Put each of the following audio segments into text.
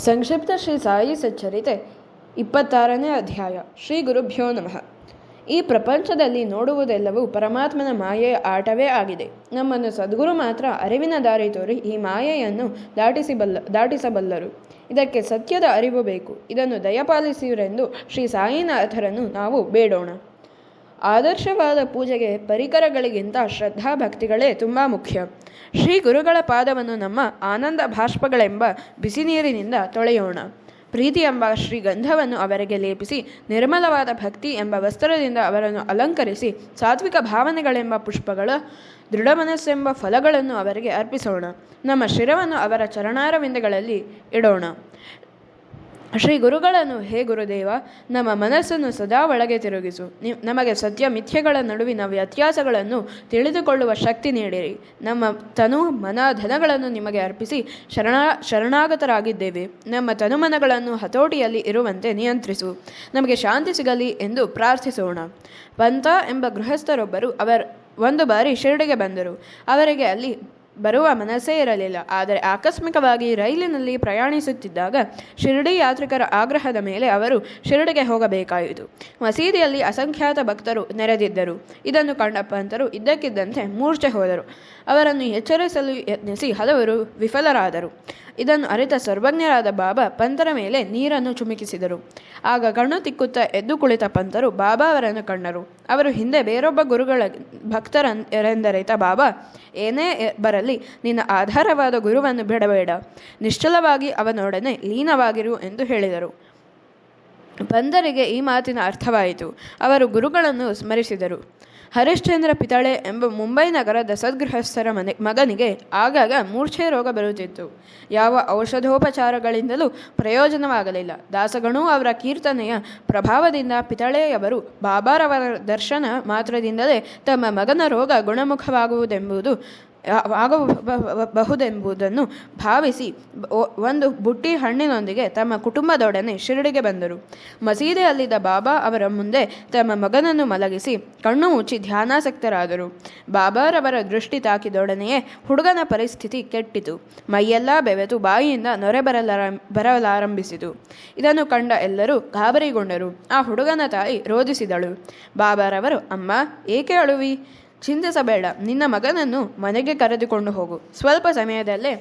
ಸಂಕ್ಷಿಪ್ತ ಶ್ರೀ ಸಾಯಿ ಸಚ್ಚರಿತೆ 26ನೇ ಅಧ್ಯಾಯ. ಶ್ರೀ ಗುರುಭ್ಯೋ ನಮಃ. ಈ ಪ್ರಪಂಚದಲ್ಲಿ ನೋಡುವುದೆಲ್ಲವೂ ಪರಮಾತ್ಮನ ಮಾಯೆಯ ಆಟವೇ ಆಗಿದೆ. ನಮ್ಮನ್ನು ಸದ್ಗುರು ಮಾತ್ರ ಅರಿವಿನ ದಾರಿ ತೋರಿ ಈ ಮಾಯೆಯನ್ನು ದಾಟಿಸಬಲ್ಲರು. ಇದಕ್ಕೆ ಸತ್ಯದ ಅರಿವು ಬೇಕು. ಇದನ್ನು ದಯಪಾಲಿಸಿರೆಂದು ಶ್ರೀ ಸಾಯಿನಾಥರನ್ನು ನಾವು ಬೇಡೋಣ. ಆದರ್ಶವಾದ ಪೂಜೆಗೆ ಪರಿಕರಗಳಿಗಿಂತ ಶ್ರದ್ಧಾ ಭಕ್ತಿಗಳೇ ತುಂಬ ಮುಖ್ಯ. ಶ್ರೀ ಗುರುಗಳ ಪಾದವನ್ನು ನಮ್ಮ ಆನಂದ ಭಾಷ್ಪಗಳೆಂಬ ಬಿಸಿ ನೀರಿನಿಂದ ತೊಳೆಯೋಣ. ಪ್ರೀತಿ ಎಂಬ ಶ್ರೀಗಂಧವನ್ನು ಅವರಿಗೆ ಲೇಪಿಸಿ, ನಿರ್ಮಲವಾದ ಭಕ್ತಿ ಎಂಬ ವಸ್ತ್ರದಿಂದ ಅವರನ್ನು ಅಲಂಕರಿಸಿ, ಸಾತ್ವಿಕ ಭಾವನೆಗಳೆಂಬ ಪುಷ್ಪಗಳ, ದೃಢ ಮನಸ್ಸೆಂಬ ಫಲಗಳನ್ನು ಅವರಿಗೆ ಅರ್ಪಿಸೋಣ. ನಮ್ಮ ಶಿರವನ್ನು ಅವರ ಚರಣಾರವಿಂದಗಳಲ್ಲಿ ಇಡೋಣ. ಶ್ರೀ ಗುರುಗಳನ್ನು, ಹೇ ಗುರುದೇವ, ನಮ್ಮ ಮನಸ್ಸನ್ನು ಸದಾ ಒಳಗೆ ತಿರುಗಿಸು. ನಮಗೆ ಸತ್ಯ ಮಿಥ್ಯೆಗಳ ನಡುವಿನ ವ್ಯತ್ಯಾಸಗಳನ್ನು ತಿಳಿದುಕೊಳ್ಳುವ ಶಕ್ತಿ ನೀಡಿರಿ. ನಮ್ಮ ತನು ಮನ ಧನಗಳನ್ನು ನಿಮಗೆ ಅರ್ಪಿಸಿ ಶರಣಾಗತರಾಗಿದ್ದೇವೆ. ನಮ್ಮ ತನುಮನಗಳನ್ನು ಹತೋಟಿಯಲ್ಲಿ ಇರುವಂತೆ ನಿಯಂತ್ರಿಸು. ನಮಗೆ ಶಾಂತಿ ಸಿಗಲಿ ಎಂದು ಪ್ರಾರ್ಥಿಸೋಣ. ಪಂತ ಎಂಬ ಗೃಹಸ್ಥರೊಬ್ಬರು ಒಂದು ಬಾರಿ ಶಿರಡಿಗೆ ಬಂದರು. ಅವರಿಗೆ ಅಲ್ಲಿ ಬರುವ ಮನಸ್ಸೇ ಇರಲಿಲ್ಲ. ಆದರೆ ಆಕಸ್ಮಿಕವಾಗಿ ರೈಲಿನಲ್ಲಿ ಪ್ರಯಾಣಿಸುತ್ತಿದ್ದಾಗ ಶಿರಡಿ ಯಾತ್ರಿಕರ ಆಗ್ರಹದ ಮೇಲೆ ಅವರು ಶಿರಡಿಗೆ ಹೋಗಬೇಕಾಯಿತು. ಮಸೀದಿಯಲ್ಲಿ ಅಸಂಖ್ಯಾತ ಭಕ್ತರು ನೆರೆದಿದ್ದರು. ಇದನ್ನು ಕಂಡ ಪಂತರು ಇದ್ದಕ್ಕಿದ್ದಂತೆ ಮೂರ್ಛೆ ಹೋದರು. ಅವರನ್ನು ಎಚ್ಚರಿಸಲು ಯತ್ನಿಸಿ ಹಲವರು ವಿಫಲರಾದರು. ಇದನ್ನು ಅರಿತ ಸರ್ವಜ್ಞರಾದ ಬಾಬಾ ಪಂತರ ಮೇಲೆ ನೀರನ್ನು ಚುಮುಕಿಸಿದರು. ಆಗ ಕಣ್ಣು ತಿಕ್ಕುತ್ತಾ ಎದ್ದು ಕುಳಿತ ಪಂತರು ಬಾಬಾ ಅವರನ್ನು ಕಂಡರು. ಅವರು ಹಿಂದೆ ಬೇರೊಬ್ಬ ಗುರುಗಳ ಭಕ್ತರೆಂದರಿತ ಬಾಬಾ, ಏನೇ ಬರಲಿ ನಿನ್ನ ಆಧಾರವಾದ ಗುರುವನ್ನು ಬಿಡಬೇಡ, ನಿಶ್ಚಲವಾಗಿ ಅವನೊಡನೆ ಲೀನವಾಗಿರು ಎಂದು ಹೇಳಿದರು. ಪಂತರಿಗೆ ಈ ಮಾತಿನ ಅರ್ಥವಾಯಿತು. ಅವರು ಗುರುಗಳನ್ನು ಸ್ಮರಿಸಿದರು. ಹರಿಶ್ಚಂದ್ರ ಪಿತಳೆ ಎಂಬ ಮುಂಬೈ ನಗರದ ಸದ್ಗೃಹಸ್ಥರ ಮಗನಿಗೆ ಆಗಾಗ ಮೂರ್ಛೆ ರೋಗ ಬರುತ್ತಿತ್ತು. ಯಾವ ಔಷಧೋಪಚಾರಗಳಿಂದಲೂ ಪ್ರಯೋಜನವಾಗಲಿಲ್ಲ. ದಾಸಗಣೂ ಅವರ ಕೀರ್ತನೆಯ ಪ್ರಭಾವದಿಂದ ಪಿತಳೆಯವರು ಬಾಬಾರವರ ದರ್ಶನ ಮಾತ್ರದಿಂದಲೇ ತಮ್ಮ ಮಗನ ರೋಗ ಆಗಬಹುದೆಂಬುದನ್ನು ಭಾವಿಸಿ ಒಂದು ಬುಟ್ಟಿ ಹಣ್ಣಿನೊಂದಿಗೆ ತಮ್ಮ ಕುಟುಂಬದೊಡನೆ ಶಿರಡಿಗೆ ಬಂದರು. ಮಸೀದಿಯಲ್ಲಿದ್ದ ಬಾಬಾ ಅವರ ಮುಂದೆ ತಮ್ಮ ಮಗನನ್ನು ಮಲಗಿಸಿ ಕಣ್ಣು ಮುಚ್ಚಿ ಧ್ಯಾನಾಸಕ್ತರಾದರು. ಬಾಬಾರವರ ದೃಷ್ಟಿ ತಾಕಿದೊಡನೆಯೇ ಹುಡುಗನ ಪರಿಸ್ಥಿತಿ ಕೆಟ್ಟಿತು. ಮೈಯೆಲ್ಲ ಬೆವೆತು ಬಾಯಿಯಿಂದ ನೊರೆ ಬರಲಾರಂಭಿಸಿತು. ಇದನ್ನು ಕಂಡ ಎಲ್ಲರೂ ಗಾಬರಿಗೊಂಡರು. ಆ ಹುಡುಗನ ತಾಯಿ ರೋಧಿಸಿದಳು. ಬಾಬಾರವರು, ಅಮ್ಮ, ಏಕೆ ಅಳುವಿ? ಚಿಂತಿಸಬೇಡ, ನಿನ್ನ ಮಗನನ್ನು ಮನೆಗೆ ಕರೆದುಕೊಂಡು ಹೋಗು. ಸ್ವಲ್ಪ ಸಮಯದಲ್ಲೇ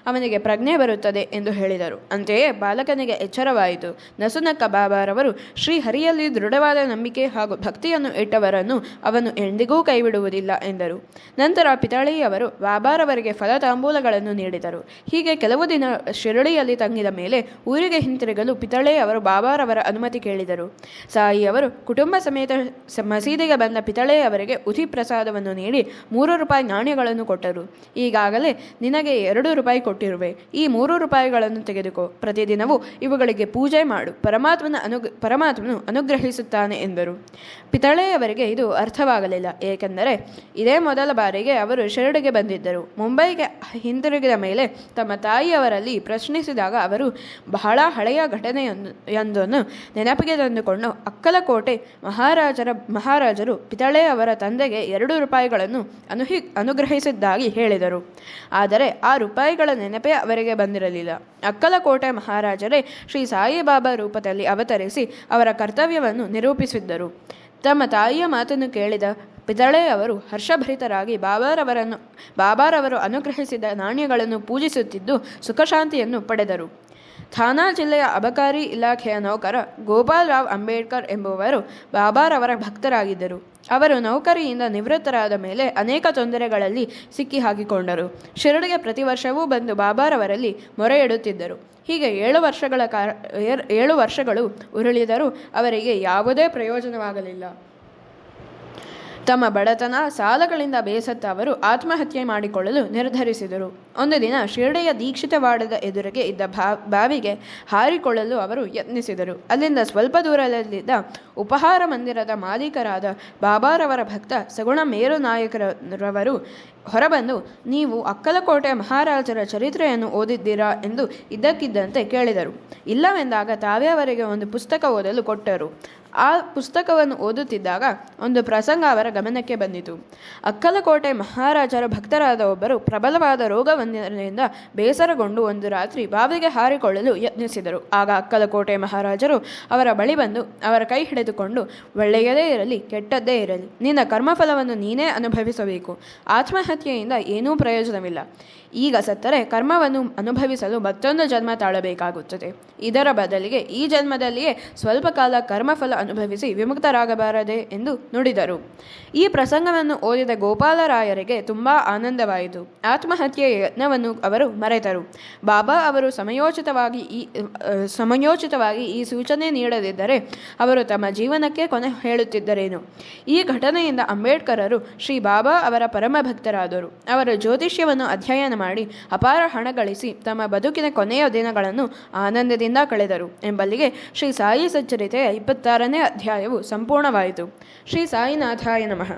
ಅವನಿಗೆ ಪ್ರಜ್ಞೆ ಬರುತ್ತದೆ ಎಂದು ಹೇಳಿದರು. ಅಂತೆಯೇ ಬಾಲಕನಿಗೆ ಎಚ್ಚರವಾಯಿತು. ನಸುನಕ್ಕ ಬಾಬಾರವರು, ಶ್ರೀಹರಿಯಲ್ಲಿ ದೃಢವಾದ ನಂಬಿಕೆ ಹಾಗೂ ಭಕ್ತಿಯನ್ನು ಇಟ್ಟವರನ್ನು ಅವನು ಎಂದಿಗೂ ಕೈಬಿಡುವುದಿಲ್ಲ ಎಂದರು. ನಂತರ ಪಿತಳಿಯವರು ಬಾಬಾರವರಿಗೆ ಫಲತಾಂಬೂಲಗಳನ್ನು ನೀಡಿದರು. ಹೀಗೆ ಕೆಲವು ದಿನ ಶಿರಡಿಯಲ್ಲಿ ತಂಗಿದ ಮೇಲೆ ಊರಿಗೆ ಹಿಂತಿರುಗಲು ಪಿತಳೆಯವರು ಬಾಬಾರವರ ಅನುಮತಿ ಕೇಳಿದರು. ಸಾಯಿಯವರು ಕುಟುಂಬ ಸಮೇತ ಮಸೀದಿಗೆ ಬಂದ ಪಿತಳೆಯವರಿಗೆ ಉತಿ ಪ್ರಸಾದ ನೀಡಿ 3 ರೂಪಾಯಿ ನಾಣ್ಯಗಳನ್ನು ಕೊಟ್ಟರು. ಈಗಾಗಲೇ ನಿನಗೆ 2 ರೂಪಾಯಿ ಕೊಟ್ಟಿರುವೆ. ಈ 3 ರೂಪಾಯಿಗಳನ್ನು ತೆಗೆದುಕೋ. ಪ್ರತಿದಿನವೂ ಇವುಗಳಿಗೆ ಪೂಜೆ ಮಾಡು. ಪರಮಾತ್ಮನು ಅನುಗ್ರಹಿಸುತ್ತಾನೆ ಎಂದರು. ಪಿತಳೆಯವರಿಗೆ ಇದು ಅರ್ಥವಾಗಲಿಲ್ಲ. ಏಕೆಂದರೆ ಇದೇ ಮೊದಲ ಬಾರಿಗೆ ಅವರು ಶಿರಡಿಗೆ ಬಂದಿದ್ದರು. ಮುಂಬೈಗೆ ಹಿಂತಿರುಗಿದ ಮೇಲೆ ತಮ್ಮ ತಾಯಿಯವರಲ್ಲಿ ಪ್ರಶ್ನಿಸಿದಾಗ ಅವರು ಬಹಳ ಹಳೆಯ ಘಟನೆಯೊಂದನ್ನು ನೆನಪಿಗೆ ತಂದುಕೊಂಡು ಅಕ್ಕಲಕೋಟೆ ಮಹಾರಾಜರು ಪಿತಳೆಯವರ ತಂದೆಗೆ 2 ರೂಪಾಯಿಗಳನ್ನು ಅನುಗ್ರಹಿಸಿದ್ದಾಗಿ ಹೇಳಿದರು. ಆದರೆ ಆ ರೂಪಾಯಿಗಳ ನೆನಪೇ ಅವರಿಗೆ ಬಂದಿರಲಿಲ್ಲ. ಅಕ್ಕಲಕೋಟೆ ಮಹಾರಾಜರೇ ಶ್ರೀ ಸಾಯಿಬಾಬಾ ರೂಪದಲ್ಲಿ ಅವತರಿಸಿ ಅವರ ಕರ್ತವ್ಯವನ್ನು ನಿರೂಪಿಸಿದ್ದರು. ತಮ್ಮ ತಾಯಿಯ ಮಾತನ್ನು ಕೇಳಿದ ಪಿತಳೆಯವರು ಹರ್ಷಭರಿತರಾಗಿ ಬಾಬಾರವರು ಅನುಗ್ರಹಿಸಿದ ನಾಣ್ಯಗಳನ್ನು ಪೂಜಿಸುತ್ತಿದ್ದು ಸುಖಶಾಂತಿಯನ್ನು ಪಡೆದರು. ಥಾನಾ ಜಿಲ್ಲೆಯ ಅಬಕಾರಿ ಇಲಾಖೆಯ ನೌಕರ ಗೋಪಾಲ್ ರಾವ್ ಅಂಬೇಡ್ಕರ್ ಎಂಬುವರು ಬಾಬಾರವರ ಭಕ್ತರಾಗಿದ್ದರು. ಅವರು ನೌಕರಿಯಿಂದ ನಿವೃತ್ತರಾದ ಮೇಲೆ ಅನೇಕ ತೊಂದರೆಗಳಲ್ಲಿ ಸಿಕ್ಕಿ ಹಾಕಿಕೊಂಡರು. ಶಿರಡಿಗೆ ಪ್ರತಿ ವರ್ಷವೂ ಬಂದು ಬಾಬಾರವರಲ್ಲಿ ಮೊರೆ ಇಡುತ್ತಿದ್ದರು. ಹೀಗೆ 7 ವರ್ಷಗಳು ಉರುಳಿದರೂ ಅವರಿಗೆ ಯಾವುದೇ ಪ್ರಯೋಜನವಾಗಲಿಲ್ಲ. ತಮ್ಮ ಬಡತನ ಸಾಲಗಳಿಂದ ಬೇಸತ್ತ ಅವರು ಆತ್ಮಹತ್ಯೆ ಮಾಡಿಕೊಳ್ಳಲು ನಿರ್ಧರಿಸಿದರು. ಒಂದು ದಿನ ಶಿರಡಿಯ ದೀಕ್ಷಿತವಾಡದ ಎದುರಿಗೆ ಇದ್ದ ಬಾವಿಗೆ ಹಾರಿಕೊಳ್ಳಲು ಅವರು ಯತ್ನಿಸಿದರು. ಅಲ್ಲಿಂದ ಸ್ವಲ್ಪ ದೂರದಲ್ಲಿದ್ದ ಉಪಹಾರ ಮಂದಿರದ ಮಾಲೀಕರಾದ ಬಾಬಾರವರ ಭಕ್ತ ಸಗುಣ ಮೇರು ನಾಯಕರವರು ಹೊರಬಂದು, ನೀವು ಅಕ್ಕಲಕೋಟೆ ಮಹಾರಾಜರ ಚರಿತ್ರೆಯನ್ನು ಓದಿದ್ದೀರಾ ಎಂದು ಇದ್ದಕ್ಕಿದ್ದಂತೆ ಕೇಳಿದರು. ಇಲ್ಲವೆಂದಾಗ ತಾವೇ ಅವರಿಗೆ ಒಂದು ಪುಸ್ತಕ ಓದಲು ಕೊಟ್ಟರು. ಆ ಪುಸ್ತಕವನ್ನು ಓದುತ್ತಿದ್ದಾಗ ಒಂದು ಪ್ರಸಂಗ ಅವರ ಗಮನಕ್ಕೆ ಬಂದಿತು. ಅಕ್ಕಲಕೋಟೆ ಮಹಾರಾಜರ ಭಕ್ತರಾದ ಒಬ್ಬರು ಪ್ರಬಲವಾದ ರೋಗವನ್ನು ಬಂದಿದ್ದರಿಂದ ಬೇಸರಗೊಂಡು ಒಂದು ರಾತ್ರಿ ಬಾವಿಗೆ ಹಾರಿಕೊಳ್ಳಲು ಯತ್ನಿಸಿದರು. ಆಗ ಅಕ್ಕಲಕೋಟೆ ಮಹಾರಾಜರು ಅವರ ಬಳಿ ಬಂದು ಅವರ ಕೈ ಹಿಡಿದುಕೊಂಡು, ಒಳ್ಳೆಯದೇ ಇರಲಿ ಕೆಟ್ಟದ್ದೇ ಇರಲಿ, ನಿನ್ನ ಕರ್ಮಫಲವನ್ನು ನೀನೇ ಅನುಭವಿಸಬೇಕು. ಆತ್ಮಹತ್ಯೆಯಿಂದ ಏನೂ ಪ್ರಯೋಜನವಿಲ್ಲ. ಈಗ ಸತ್ತರೆ ಕರ್ಮವನ್ನು ಅನುಭವಿಸಲು ಮತ್ತೊಂದು ಜನ್ಮ ತಾಳಬೇಕಾಗುತ್ತದೆ. ಇದರ ಬದಲಿಗೆ ಈ ಜನ್ಮದಲ್ಲಿಯೇ ಸ್ವಲ್ಪ ಕಾಲ ಕರ್ಮಫಲ ಅನುಭವಿಸಿ ವಿಮುಕ್ತರಾಗಬಾರದೆ ಎಂದು ನುಡಿದರು. ಈ ಪ್ರಸಂಗವನ್ನು ಓದಿದ ಗೋಪಾಲರಾಯರಿಗೆ ತುಂಬ ಆನಂದವಾಯಿತು. ಆತ್ಮಹತ್ಯೆಯ ಯತ್ನವನ್ನು ಅವರು ಮರೆತರು. ಬಾಬಾ ಅವರು ಸಮಯೋಚಿತವಾಗಿ ಈ ಸೂಚನೆ ನೀಡದಿದ್ದರೆ ಅವರು ತಮ್ಮ ಜೀವನಕ್ಕೆ ಕೊನೆ ಹೇಳುತ್ತಿದ್ದರೇನು? ಈ ಘಟನೆಯಿಂದ ಅಂಬೇಡ್ಕರರು ಶ್ರೀ ಬಾಬಾ ಅವರ ಪರಮ ಭಕ್ತರಾದರು. ಅವರ ಜ್ಯೋತಿಷ್ಯವನ್ನು ಅಧ್ಯಯನ ಮಾಡಿ ಅಪಾರ ಹಣ ಗಳಿಸಿ ತಮ್ಮ ಬದುಕಿನ ಕೊನೆಯ ದಿನಗಳನ್ನು ಆನಂದದಿಂದ ಕಳೆದರು ಎಂಬಲ್ಲಿಗೆ ಶ್ರೀ ಸಾಯಿ ಸಚ್ಚರಿತೆಯ 26ನೇ ಅಧ್ಯಾಯವು ಸಂಪೂರ್ಣವಾಯಿತು. ಶ್ರೀ ಸಾಯಿನಾಥಾಯ ನಮಃ.